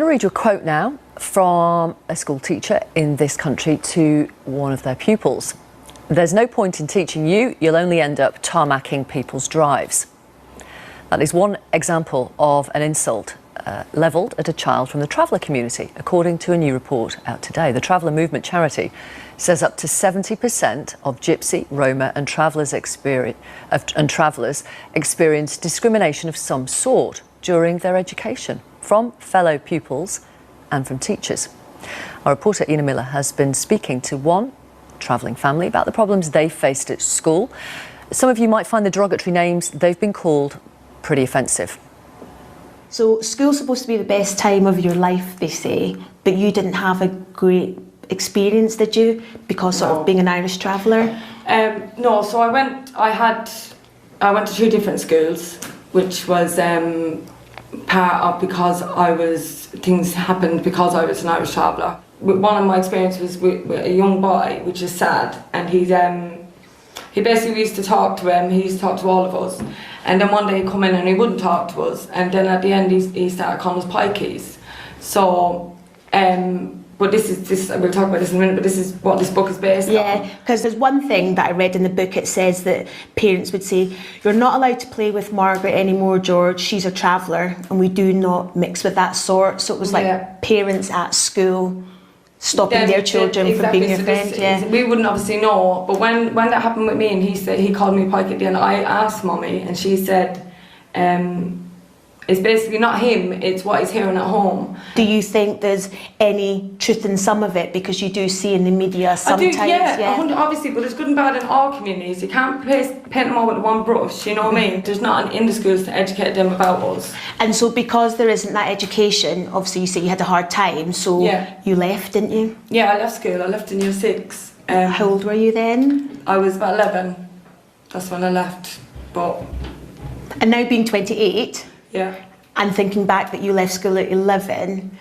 I'm going to read you a quote now from a school teacher in this country to one of their pupils. "There's no point in teaching you, you'll only end up tarmacking people's drives." That is one example of an insult levelled at a child from the traveller community, according to a new report out today. The Traveller Movement charity says up to 70% of Gypsy, Roma and travellers experience discrimination of some sort during their education, from fellow pupils and from teachers. Our reporter Ina Miller has been speaking to one travelling family about the problems they faced at school. Some of you might find the derogatory names they've been called pretty offensive. So school's supposed to be the best time of your life, they say, but you didn't have a great experience, did you? Because of being an Irish traveller? No, so I went to two different schools, which was part of things happened because I was an Irish traveller. One of my experiences was with a young boy, which is sad, and he basically used to talk to him, he used to talk to all of us, and then one day he'd come in and he wouldn't talk to us, and then at the end he started calling us pikeys. So, but we'll talk about this in a minute, but this is what this book is based on. Yeah, because there's one thing that I read in the book, it says that parents would say, "You're not allowed to play with Margaret anymore, George, she's a traveller, and we do not mix with that sort." So it was like parents at school stopping their children from being your friend. Yeah, we wouldn't obviously know, but when that happened with me and he called me pike at the end, I asked Mummy and she said, it's basically not him, it's what he's hearing at home. Do you think there's any truth in some of it? Because you do see in the media sometimes. I do, yeah. Obviously, but there's good and bad in all communities. You can't paint them all with one brush, you know what I mean? There's not in the schools to educate them about us. And so because there isn't that education, obviously you say you had a hard time, so you left, didn't you? Yeah, I left school. I left in year 6. How old were you then? I was about 11. That's when I left. And now being 28, yeah, and thinking back that you left school at 11,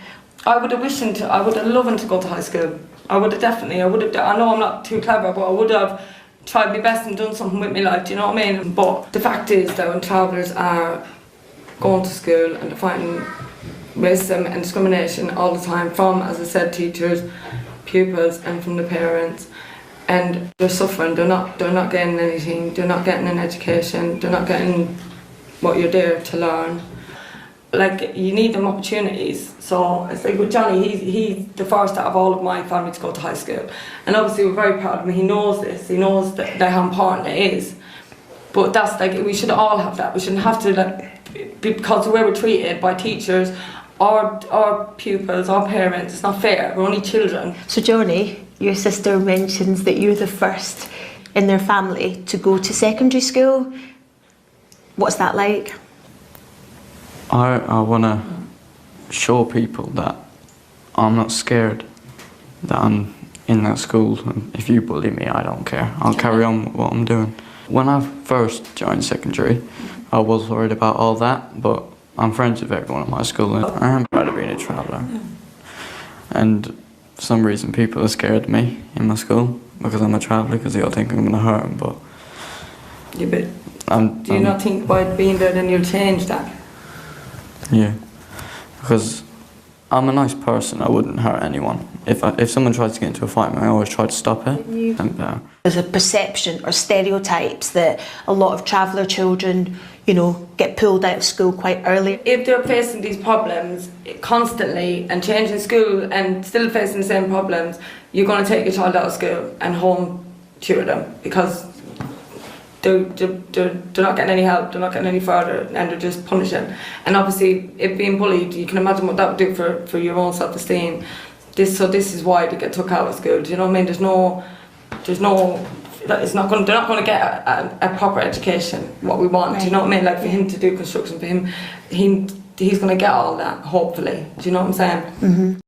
I would have loved to go to high school. I know I'm not too clever, but I would have tried my best and done something with my life, do you know what I mean? But the fact is that when travellers are going to school and fighting racism and discrimination all the time from, as I said, teachers, pupils and from the parents, and they're suffering, they're not getting anything, they're not getting an education, they're not getting what you're there to learn. Like, you need them opportunities. So it's like with Johnny, he's the first out of all of my family to go to high school, and obviously we're very proud of him. He knows this, he knows that how important it is, but that's like, we should all have that. We shouldn't have to because the way we're treated by teachers, our pupils, our parents, it's not fair. We're only children. So Johnny, your sister mentions that you're the first in their family to go to secondary school. What's that like? I want to show people that I'm not scared, that I'm in that school. If you bully me, I don't care. I'll carry on with what I'm doing. When I first joined secondary, I was worried about all that, but I'm friends with everyone at my school and I am proud of being a traveller. And for some reason people are scared of me in my school because I'm a traveller, because they all think I'm going to hurt them, but... Yeah, but do you not think by being there then you'll change that? Yeah, because I'm a nice person, I wouldn't hurt anyone. If someone tries to get into a fight, I always try to stop it. There's a perception or stereotypes that a lot of traveller children, get pulled out of school quite early. If they're facing these problems constantly and changing school and still facing the same problems, you're going to take your child out of school and home tutor them, because they're not getting any help, they're not getting any further, and they're just punishing. And obviously, if being bullied, you can imagine what that would do for your own self-esteem. This is why they get took out of school. Do you know what I mean? They're not going to get a proper education, what we want. Right. Do you know what I mean? Like, for him to do construction, for him, he's going to get all that, hopefully. Do you know what I'm saying? Mm-hmm.